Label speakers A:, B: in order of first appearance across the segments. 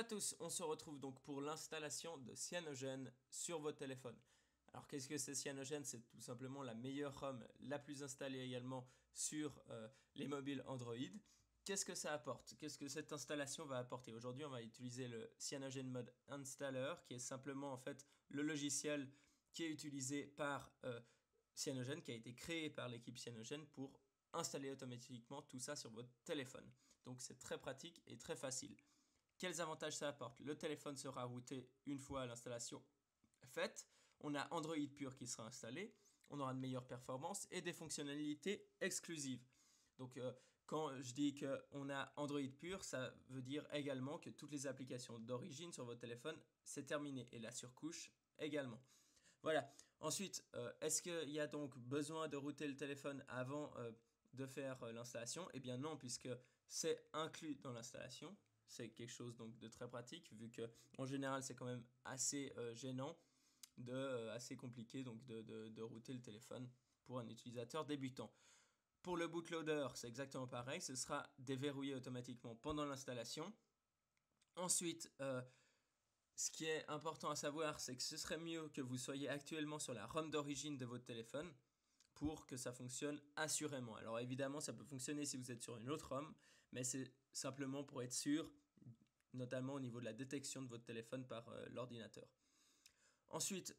A: à tous, on se retrouve donc pour l'installation de Cyanogen sur votre téléphone. Alors qu'est-ce que c'est Cyanogen? C'est tout simplement la meilleure ROM, la plus installée également sur les mobiles Android. Qu'est-ce que ça apporte? Qu'est-ce que cette installation va apporter? Aujourd'hui, on va utiliser le Cyanogen Mode Installer, qui est simplement en fait le logiciel qui est utilisé par Cyanogen, qui a été créé par l'équipe Cyanogen pour installer automatiquement tout ça sur votre téléphone. Donc c'est très pratique et très facile. Quels avantages ça apporte? Le téléphone sera routé une fois l'installation faite. On a Android pur qui sera installé. On aura de meilleures performances et des fonctionnalités exclusives. Donc quand je dis qu'on a Android pur, ça veut dire également que toutes les applications d'origine sur votre téléphone, c'est terminé. Et la surcouche également. Voilà. Ensuite, est-ce qu'il y a donc besoin de router le téléphone avant de faire l'installation? Eh bien non, puisque c'est inclus dans l'installation. C'est quelque chose donc de très pratique, vu que en général c'est quand même assez gênant, assez compliqué donc de router le téléphone pour un utilisateur débutant. Pour le bootloader, c'est exactement pareil, ce sera déverrouillé automatiquement pendant l'installation. Ensuite, ce qui est important à savoir, c'est que ce serait mieux que vous soyez actuellement sur la ROM d'origine de votre téléphone pour que ça fonctionne assurément. Alors évidemment, ça peut fonctionner si vous êtes sur une autre ROM, mais c'est simplement pour être sûr, notamment au niveau de la détection de votre téléphone par l'ordinateur. Ensuite,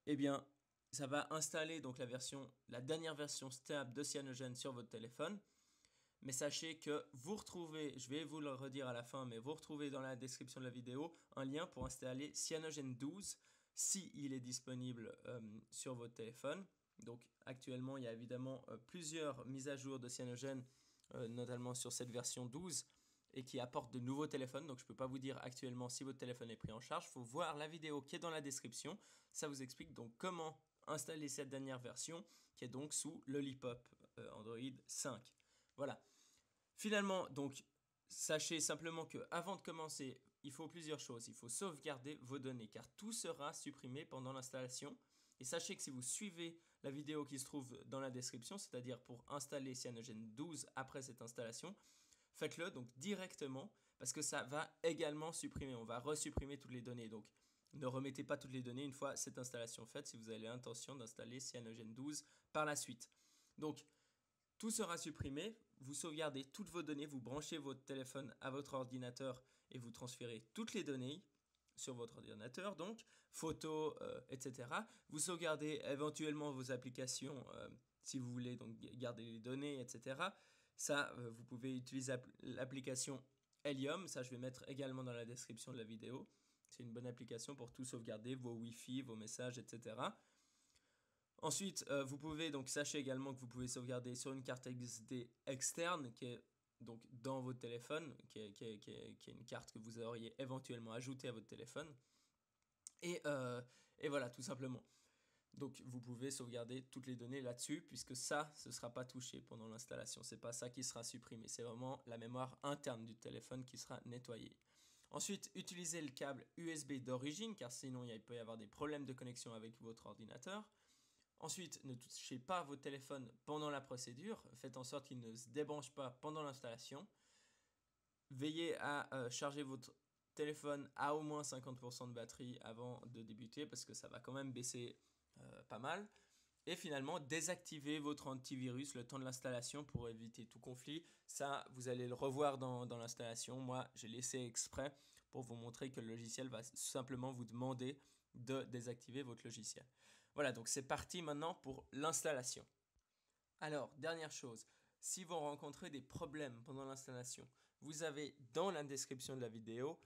A: eh bien, ça va installer donc la dernière version stable de Cyanogen sur votre téléphone. Mais sachez que vous retrouvez, je vais vous le redire à la fin, mais vous retrouvez dans la description de la vidéo un lien pour installer Cyanogen 12 si il est disponible sur votre téléphone. Donc actuellement, il y a évidemment plusieurs mises à jour de Cyanogen, notamment sur cette version 12, et qui apportent de nouveaux téléphones. Donc je ne peux pas vous dire actuellement si votre téléphone est pris en charge. Il faut voir la vidéo qui est dans la description. Ça vous explique donc comment installer cette dernière version, qui est donc sous Lollipop Android 5. Voilà. Finalement, donc, sachez simplement que avant de commencer, il faut plusieurs choses. Il faut sauvegarder vos données, car tout sera supprimé pendant l'installation. Et sachez que si vous suivez la vidéo qui se trouve dans la description, c'est-à-dire pour installer Cyanogen 12 après cette installation, faites-le donc directement, parce que ça va également supprimer. On va resupprimer toutes les données. Donc, ne remettez pas toutes les données une fois cette installation faite si vous avez l'intention d'installer Cyanogen 12 par la suite. Donc, tout sera supprimé, vous sauvegardez toutes vos données, vous branchez votre téléphone à votre ordinateur et vous transférez toutes les données sur votre ordinateur, donc photos, etc. Vous sauvegardez éventuellement vos applications si vous voulez donc garder les données, etc. Ça, vous pouvez utiliser l'application Helium, ça je vais mettre également dans la description de la vidéo. C'est une bonne application pour tout sauvegarder, vos Wi-Fi, vos messages, etc. Ensuite, vous pouvez donc sachez également que vous pouvez sauvegarder sur une carte SD externe qui est donc dans votre téléphone, qui est une carte que vous auriez éventuellement ajoutée à votre téléphone. Et voilà, tout simplement. Donc vous pouvez sauvegarder toutes les données là-dessus, puisque ça, ce ne sera pas touché pendant l'installation. Ce n'est pas ça qui sera supprimé, c'est vraiment la mémoire interne du téléphone qui sera nettoyée. Ensuite, utilisez le câble USB d'origine, car sinon il peut y avoir des problèmes de connexion avec votre ordinateur. Ensuite, ne touchez pas votre téléphone pendant la procédure. Faites en sorte qu'il ne se débranche pas pendant l'installation. Veillez à charger votre téléphone à au moins 50% de batterie avant de débuter, parce que ça va quand même baisser pas mal. Et finalement, désactivez votre antivirus le temps de l'installation pour éviter tout conflit. Ça, vous allez le revoir dans l'installation. Moi, j'ai laissé exprès pour vous montrer que le logiciel va simplement vous demander de désactiver votre logiciel. Voilà, donc c'est parti maintenant pour l'installation. Alors, dernière chose, si vous rencontrez des problèmes pendant l'installation, vous avez dans la description de la vidéo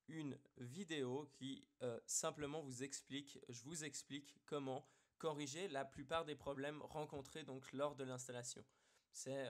A: une vidéo qui simplement vous explique, je vous explique comment corriger la plupart des problèmes rencontrés donc lors de l'installation. C'est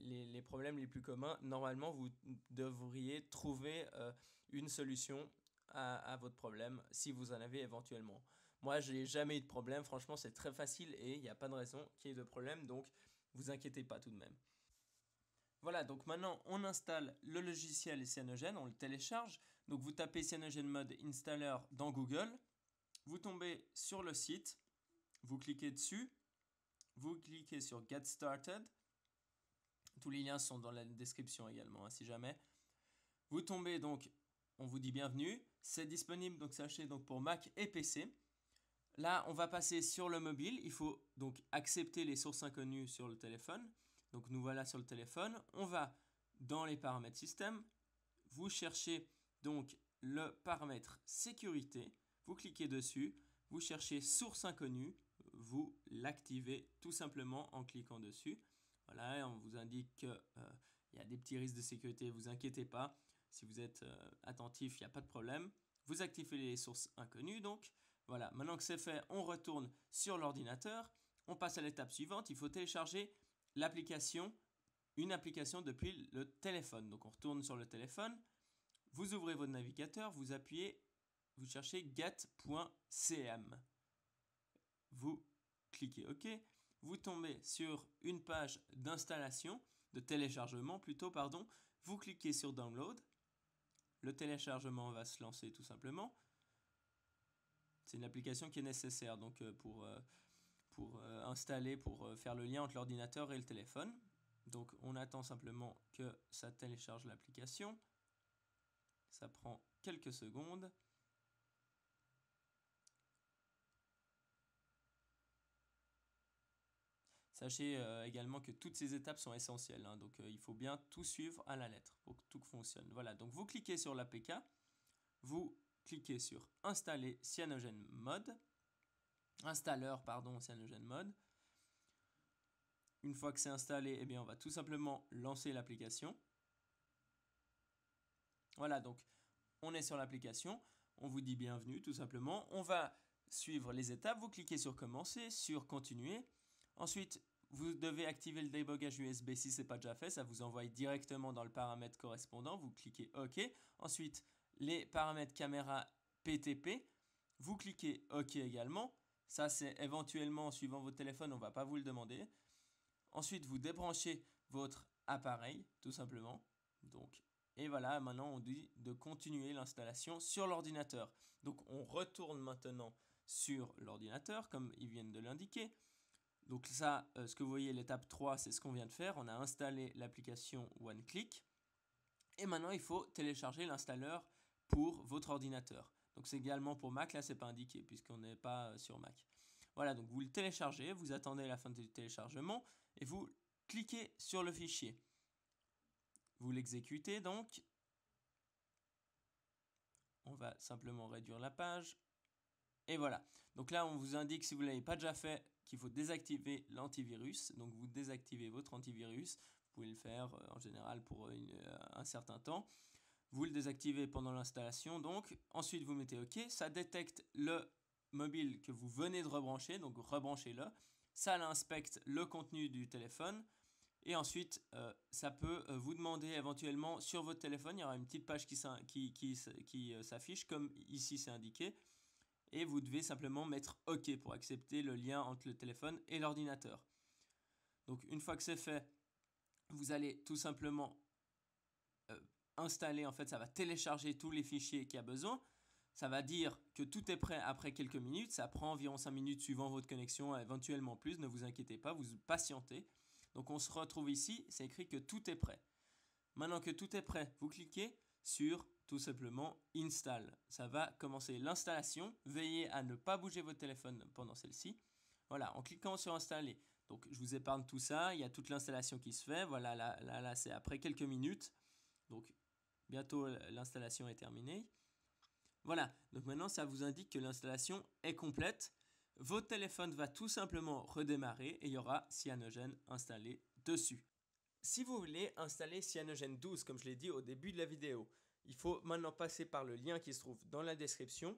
A: les problèmes les plus communs. Normalement, vous devriez trouver une solution à votre problème si vous en avez éventuellement. Moi, je n'ai jamais eu de problème. Franchement, c'est très facile et il n'y a pas de raison qu'il y ait de problème. Donc, vous inquiétez pas tout de même. Voilà, donc maintenant on installe le logiciel Cyanogen, on le télécharge. Donc vous tapez Cyanogen Mode Installer dans Google, vous tombez sur le site, vous cliquez dessus, vous cliquez sur Get Started. Tous les liens sont dans la description également, hein, si jamais. Vous tombez donc on vous dit bienvenue. C'est disponible, donc sachez, donc pour Mac et PC. Là, on va passer sur le mobile. Il faut donc accepter les sources inconnues sur le téléphone. Donc nous voilà sur le téléphone. On va dans les paramètres système. Vous cherchez donc le paramètre sécurité. Vous cliquez dessus. Vous cherchez source inconnue. Vous l'activez tout simplement en cliquant dessus. Voilà, on vous indique qu'il y a des petits risques de sécurité. Ne vous inquiétez pas. Si vous êtes attentif, il n'y a pas de problème. Vous activez les sources inconnues donc. Voilà, maintenant que c'est fait, on retourne sur l'ordinateur. On passe à l'étape suivante. Il faut télécharger l'application, une application depuis le téléphone. Donc on retourne sur le téléphone. Vous ouvrez votre navigateur, vous appuyez, vous cherchez get.cm. Vous cliquez OK. Vous tombez sur une page d'installation, de téléchargement plutôt, pardon. Vous cliquez sur download. Le téléchargement va se lancer tout simplement. C'est une application qui est nécessaire donc pour installer, pour faire le lien entre l'ordinateur et le téléphone. Donc on attend simplement que ça télécharge l'application. Ça prend quelques secondes. Sachez également que toutes ces étapes sont essentielles, hein, donc il faut bien tout suivre à la lettre pour que tout fonctionne. Voilà, donc vous cliquez sur l'APK, vous cliquez sur installer CyanogenMod, installeur pardon CyanogenMod. Une fois que c'est installé, eh bien, on va tout simplement lancer l'application. Voilà, donc on est sur l'application, on vous dit bienvenue tout simplement. On va suivre les étapes, vous cliquez sur commencer, sur continuer. Ensuite, vous devez activer le débogage USB si ce n'est pas déjà fait, ça vous envoie directement dans le paramètre correspondant, vous cliquez OK. Ensuite, les paramètres caméra PTP, vous cliquez OK également. Ça, c'est éventuellement, suivant votre téléphone, on ne va pas vous le demander. Ensuite, vous débranchez votre appareil, tout simplement. Donc, et voilà, maintenant, on dit de continuer l'installation sur l'ordinateur. Donc, on retourne maintenant sur l'ordinateur, comme ils viennent de l'indiquer. Donc ça, ce que vous voyez, l'étape 3, c'est ce qu'on vient de faire. On a installé l'application OneClick. Et maintenant, il faut télécharger l'installeur pour votre ordinateur. Donc c'est également pour Mac, là, c'est pas indiqué, puisqu'on n'est pas sur Mac. Voilà, donc vous le téléchargez, vous attendez la fin du téléchargement, et vous cliquez sur le fichier. Vous l'exécutez donc. On va simplement réduire la page. Et voilà. Donc là, on vous indique, si vous ne l'avez pas déjà fait, qu'il faut désactiver l'antivirus. Donc vous désactivez votre antivirus. Vous pouvez le faire en général pour un certain temps. Vous le désactivez pendant l'installation. Donc ensuite, vous mettez OK. Ça détecte le mobile que vous venez de rebrancher. Donc rebranchez-le. Ça inspecte le contenu du téléphone. Et ensuite, ça peut vous demander éventuellement sur votre téléphone, il y aura une petite page qui s'affiche, comme ici c'est indiqué. Et vous devez simplement mettre OK pour accepter le lien entre le téléphone et l'ordinateur. Donc une fois que c'est fait, vous allez tout simplement installer, en fait ça va télécharger tous les fichiers qu'il y a besoin. Ça va dire que tout est prêt après quelques minutes, ça prend environ 5 minutes suivant votre connexion, éventuellement plus, ne vous inquiétez pas, vous patientez. Donc on se retrouve ici, c'est écrit que tout est prêt. Maintenant que tout est prêt, vous cliquez sur tout simplement Install. Ça va commencer l'installation. Veillez à ne pas bouger votre téléphone pendant celle-ci. Voilà, en cliquant sur Installer. Donc je vous épargne tout ça, il y a toute l'installation qui se fait. Voilà, là c'est après quelques minutes. Donc bientôt l'installation est terminée. Voilà, donc maintenant ça vous indique que l'installation est complète. Votre téléphone va tout simplement redémarrer et il y aura Cyanogen installé dessus. Si vous voulez installer Cyanogen 12, comme je l'ai dit au début de la vidéo, il faut maintenant passer par le lien qui se trouve dans la description.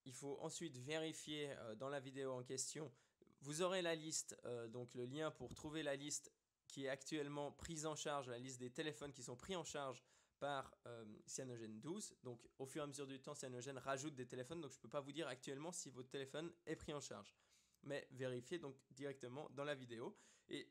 A: Il faut ensuite vérifier dans la vidéo en question. Vous aurez la liste, donc le lien pour trouver la liste qui est actuellement prise en charge, la liste des téléphones qui sont pris en charge par Cyanogen 12. Donc au fur et à mesure du temps, Cyanogen rajoute des téléphones, donc je ne peux pas vous dire actuellement si votre téléphone est pris en charge. Mais vérifiez donc directement dans la vidéo. Et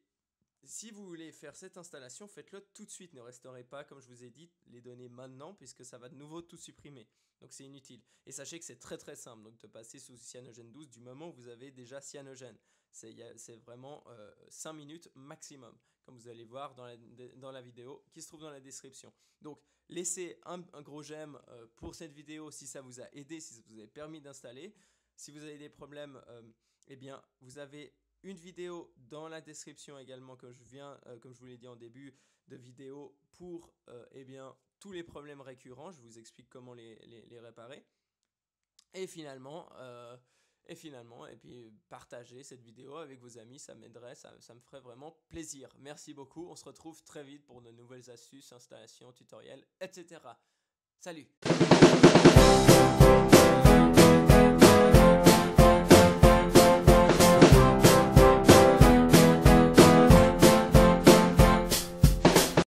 A: si vous voulez faire cette installation, faites-le tout de suite. Ne restaurez pas, comme je vous ai dit, les données maintenant, puisque ça va de nouveau tout supprimer. Donc c'est inutile. Et sachez que c'est très très simple donc, de passer sous CyanogenDoS du moment où vous avez déjà Cyanogen. C'est vraiment 5 minutes maximum, comme vous allez voir dans la vidéo qui se trouve dans la description. Donc laissez un gros j'aime pour cette vidéo si ça vous a aidé, si ça vous a permis d'installer. Si vous avez des problèmes, eh bien vous avez une vidéo dans la description également, comme je vous l'ai dit en début de vidéo, pour eh bien, tous les problèmes récurrents. Je vous explique comment les réparer. Et finalement, et puis partagez cette vidéo avec vos amis, ça m'aiderait, ça me ferait vraiment plaisir. Merci beaucoup, on se retrouve très vite pour de nouvelles astuces, installations, tutoriels, etc. Salut!